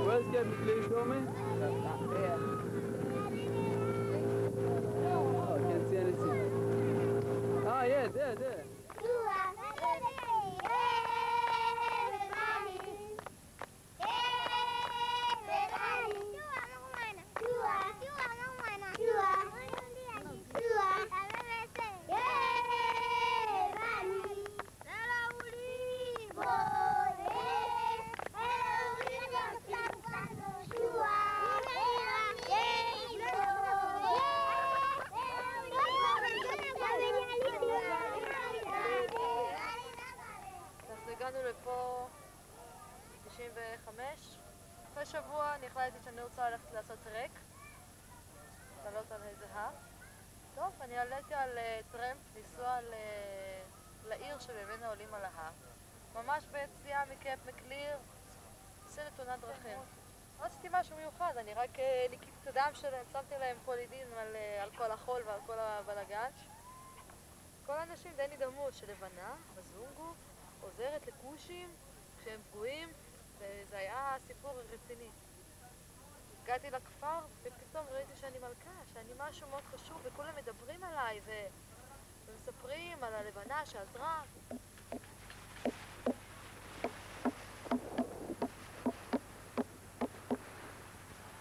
Where's Kevin? Please show me. Oh, I can't see anything. Ah, yeah, there. הגענו לפה 95. אחרי שבוע אני החלטתי שאני רוצה ללכת לעשות טרק, לעלות על איזה הר. טוב, אני עליתי על טרמפ לנסוע לעיר שממנה עולים על ההר. ממש ביציאה מקאפ מקליר, עשינו תאונת דרכים. לא עשיתי משהו מיוחד, אני רק ליקיתי את הדם שלהם, שמתי להם פולידין על כל החול ועל כל הבלגן. כל האנשים די נדהמו שלבנה, בזונגו, עוזרת לכושים כשהם פגועים, וזה היה סיפור רציני. הגעתי לכפר ופתאום ראיתי שאני מלכה, שאני משהו מאוד חשוב וכולם מדברים עליי ומספרים על הלבנה שעזרה.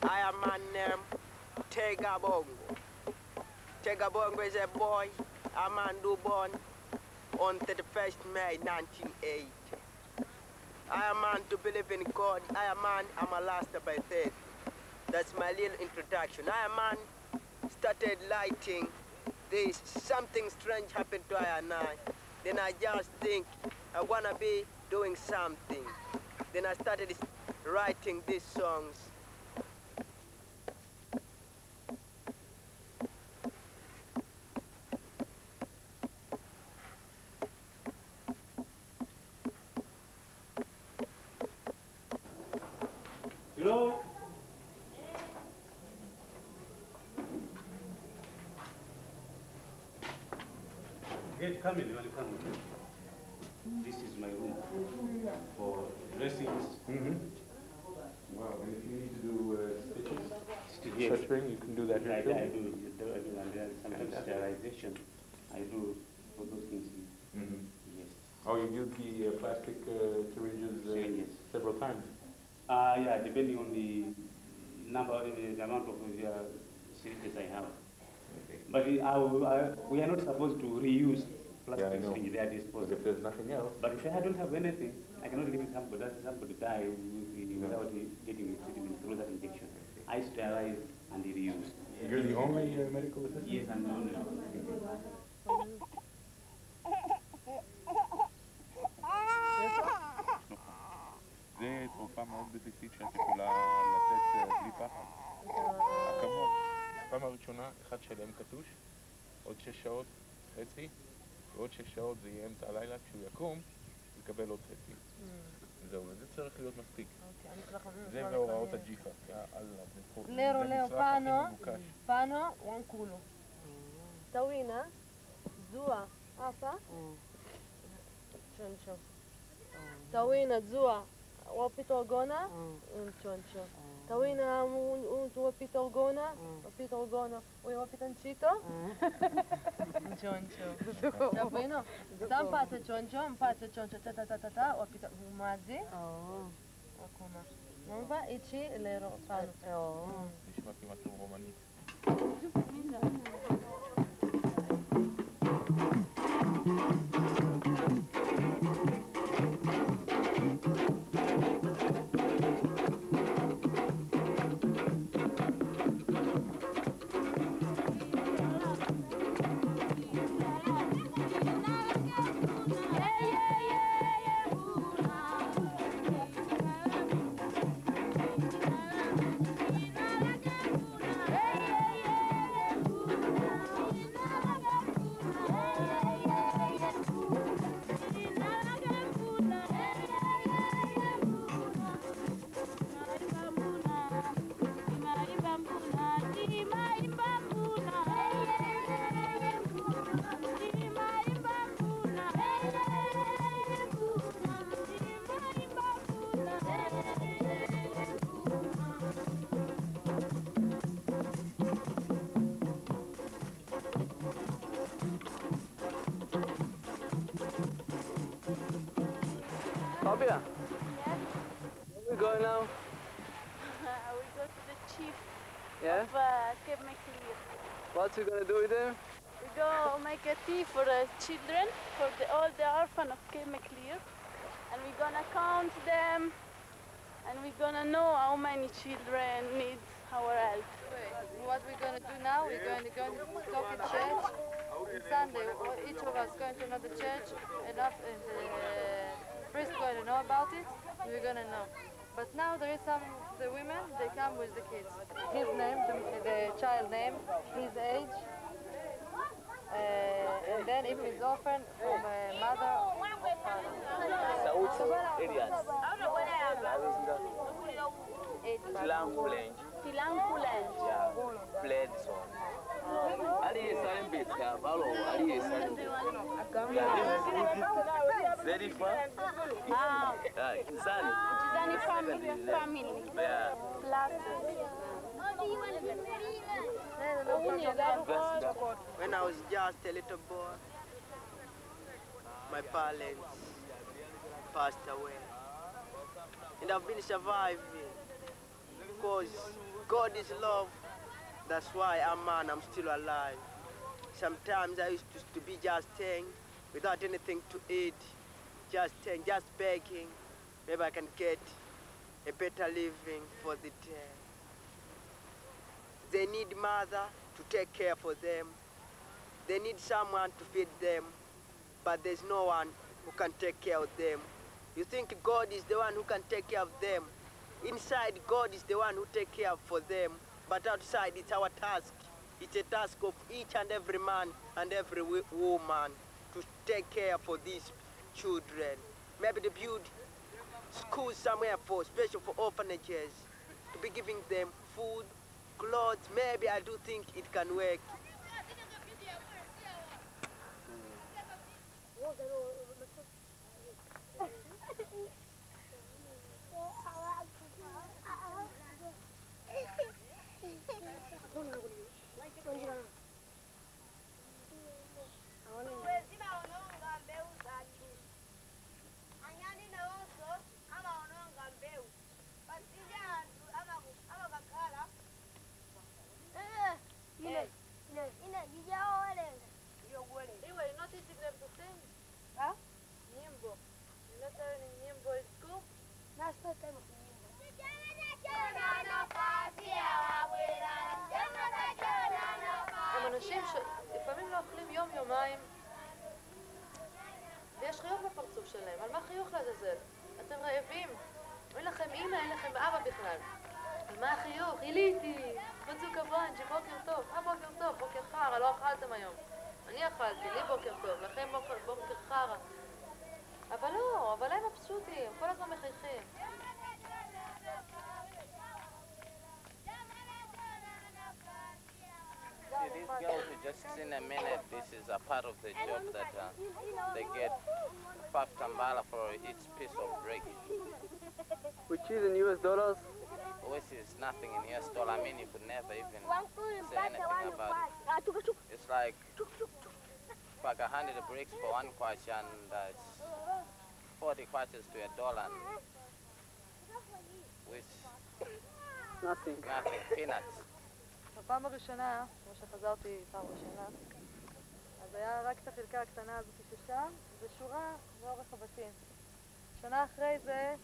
I am man named Tegabongo. Tegabongo is a boy, a man who born on 31st May 1980. I am man to believe in God. I am man, I'm a last by faith. That's my little introduction. I am man started lighting this. Something strange happened to I and I. Then I just think I wanna be doing something. Then I started writing these songs. Hello? Come in, come in. This is my room for dressings. Wow, and if you need to do stitches, Yes. suturing, you can do that here too? I do, and then sometimes sterilization. I do all those things. Yes. Oh, you used the plastic syringes Syringes. several times? Yeah, depending on the number, the amount of syringes I have. Okay. But we are not supposed to reuse plastic Yeah, I know. syringes. They are But disposable. if there's nothing else, But if I don't have anything, I cannot leave somebody die without getting the treatment through that injection. I sterilize and reuse. you're the only medical assistant? Yes, I'm the only. זה תרופה מאוד בסיסית שאת יכולה לתת בלי פחד. אקמול. פעם הראשונה, אחד שלם קטוש, עוד 6 שעות חצי, ועוד 6 שעות זה יהיה אמצע הלילה, כשהוא יקום, הוא יקבל עוד חצי. זהו, וזה צריך להיות מספיק. זה והוראות הג'יפה. Leo, pano, un culo. Tawina, zua, apa? Choncho. Tawina, zua, wapito orgona, un choncho. Tawina, un wapito orgona, wapitancito, un choncho. Tawina, tam pata choncho, ta, wapito umazi. Akuma. Mamba, ichi, lero, pano. נשמע כמעט כמו רומנית. Fabia, Yes. where we going now? We go to the chief Yeah? of Cape Maclear. What's we gonna do with him? We go make a tea for the children, for all the orphan of Cape Maclear. And we're gonna count them, and we're gonna know how many children need our help. What we're going to do now, we're going to go to church. On Sunday, each of us going to another church, and the priest going to know about it, and we're going to know. But now there is the women, they come with the kids. His name, the child name, his age, and then if he's orphan, from a mother or father. Family. When I was just a little boy, my parents passed away. And I've been surviving because God is love. That's why I'm still alive. Sometimes I used to be just staying without anything to eat, just staying, just begging. Maybe I can get a better living for the day. They need mother to take care for them. They need someone to feed them, but there's no one who can take care of them. You think God is the one who can take care of them. Inside, God is the one who takes care for them, but outside, it's our task. It's a task of each and every man and every woman to take care for these children. Maybe they build schools somewhere for, special for orphanages, to be giving them food, clothes. Maybe I do think it can work. Anyway, you're not teaching them to sing? Huh? Nimbo. You're not learning Nimbo in school? הם אנשים שלפעמים לא אוכלים יום-יומיים ויש חיוך בפרצוף שלהם. על מה חיוך לעזאזל? אתם רעבים. אין לכם אמא, אין לכם אבא בכלל. על מה החיוך? היליתי! מצאו קברנג'י, בוקר טוב. בוקר טוב, בוקר חרא, לא אכלתם היום. אני אכלתי, לי בוקר טוב, לכם בוקר חרא. אבל לא, אבל הם מבסוטים, כל הזמן מחייכים. See, these girls, just in a minute, this is a part of the job that they get $5 for each piece of brick. Which is in US dollars? Which is nothing in US dollar. I mean, you could never even say anything about it. It's like 100 bricks for 1 kwacha, and it's 40 kwachas to $1, which Nothing. nothing, peanuts. בפעם הראשונה, כמו שחזרתי פעם ראשונה, אז היה רק את החלקה הקטנה הזאת ששם, ושורה לאורך הבתים. שנה אחרי זה,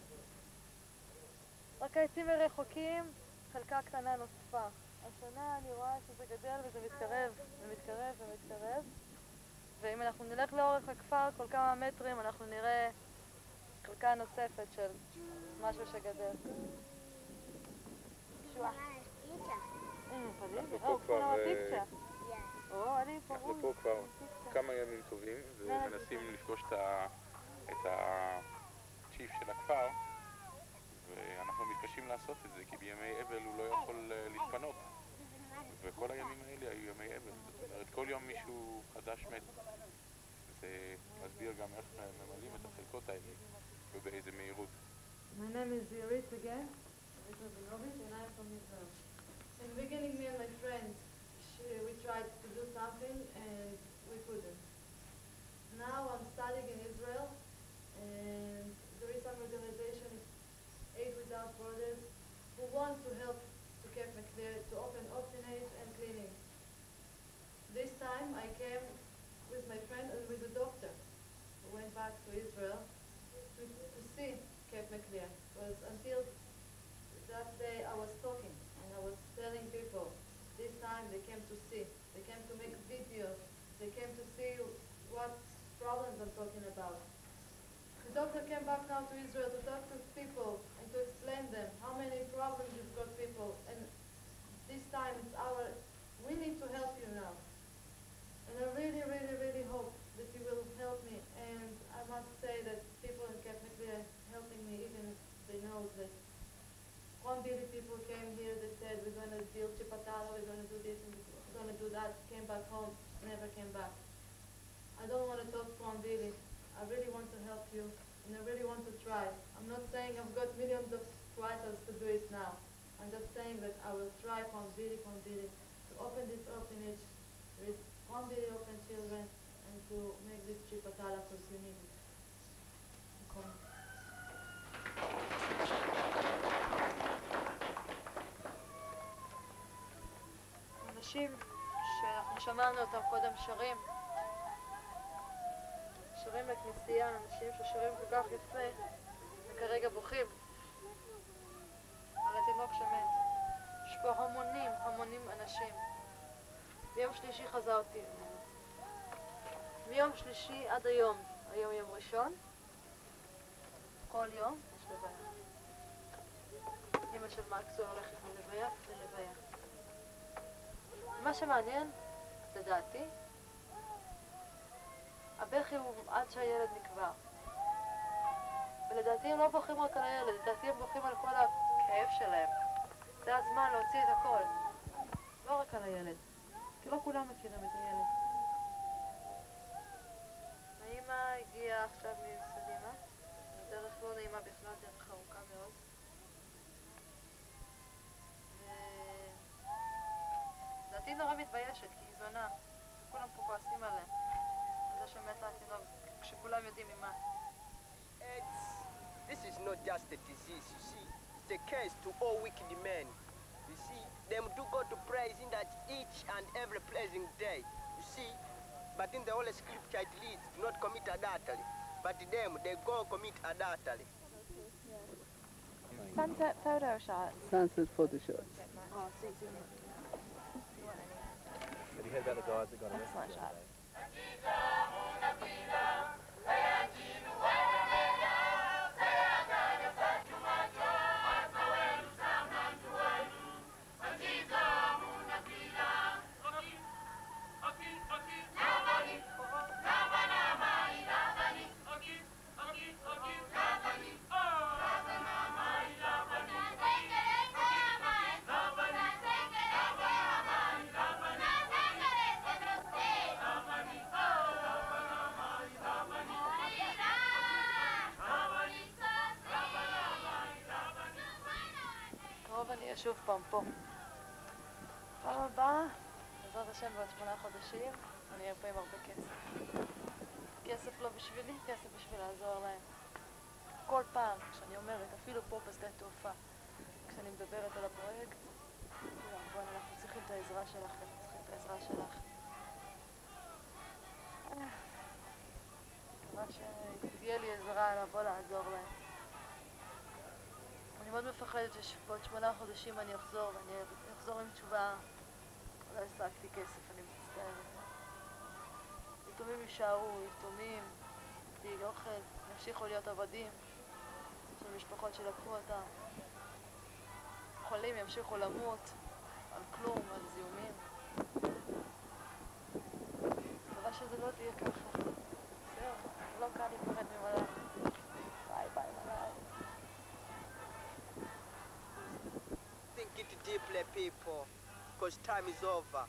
רק העצים הרחוקים, חלקה קטנה נוספה. השנה אני רואה שזה גדל וזה מתקרב, ומתקרב ומתקרב. ואם אנחנו נלך לאורך הכפר כל כמה מטרים, אנחנו נראה חלקה נוספת של משהו שגדל. שואה. אנחנו פה כבר כמה ימים טובים ומנסים לפגוש את הצ'יף של הכפר, ואנחנו מתקשים לעשות את זה כי בימי אבל הוא לא יכול להתפנות, וכל הימים האלה היו ימי אבל. זאת אומרת, כל יום מישהו חדש מת. זה מסביר גם איך ממלאים את החלקות האלה ובאיזה מהירות. My name is Iris again, Iris Rabinovich, and I'm from Israel. In the beginning, me and my friends, we tried to do something and we couldn't. Now I'm studying in Israel and there is some brothers who want to help to Cape McClear to open orphanage and clinic. This time I came with my friend and with the doctor who went back to Israel to see Cape McClear. Because until that day I was talking and I was telling people. This time they came to see. They came to make videos. They came to see what problems I'm talking about. The doctor came back now to Israel to talk to people and to explain them how many problems you've got people. And this time it's we need to help you now. And I really, really, really hope that you will help me. And I must say that people in Cape McClear are helping me, even if they know that one Billy people came here, they said, we're going to build Chipatala, we're going to do this and we're going to do that, came back home, never came back. I don't want to talk to one Billy. I really want to help you, and I really want to try. I'm not saying I've got millions of writers to do it now. I'm just saying that I will try one Billy, to open this orphanage with one Billy orphan children and to make this Chipatala because you need it. Okay. אנשים שאנחנו שמענו אותם קודם שרים לכנסייה, אנשים ששרים כל כך יפה וכרגע בוכים על התינוק שמת. יש פה המונים אנשים. ביום שלישי חזרתי ממנו. מיום שלישי עד היום יום ראשון, כל יום יש לוויה. אמא של מקסו הולכת מלוויה ללוויה. מה שמעניין, לדעתי, הבכי הוא עד שהילד נקבר. ולדעתי הם לא בוכים רק על הילד, לדעתי הם בוכים על כל הכאב שלהם. זה הזמן להוציא את הכל. לא רק על הילד, כי לא כולם מכירים את הילד. האמא הגיעה עכשיו מסדימה, דרך לא נעימה בכלל, דרך ארוכה מאוד. לדעתי נורא מתביישת, כי היא זונה. כולם פה כועסים עליה. זה שמת לה התינוק, כשכולם יודעים ממה. This is not just a disease, you see. It's a curse to all wicked men. You see, them do go to praise in that each and every pleasing day. You see, but in the Holy Scripture it reads, do not commit adultery. But them, they go commit adultery. Sunset photo shots. Sunset photo shots. Oh, see. Have you heard about the guys that got arrested? Excellent shot. אני אהיה שוב פעם פה. פעם הבאה, בעזרת השם בעוד 8 חודשים, אני אהיה פה עם הרבה כסף. כסף לא בשבילי, כסף בשביל לעזור להם. כל פעם כשאני אומרת, אפילו פה בשדה תעופה, כשאני מדברת על הפרויקט, בואו, אנחנו צריכים את העזרה שלך, אנחנו צריכים את העזרה שלך. מקווה שתהיה לי עזרה לבוא לעזור להם. אני מאוד מפחדת שבעוד 8 חודשים אני אחזור, ואני אחזור עם תשובה, לא השגתי כסף, אני מצטערת. יתומים יישארו, יתומים, בלי אוכל, ימשיכו להיות עבדים של משפחות שלקחו אותם. חולים ימשיכו למות על כלום, על זיהומים. מקווה שזה לא תהיה ככה. זהו, לא קל להיפרד ממלאי. ביי ביי מלאי. Think it deeply, people, because time is over.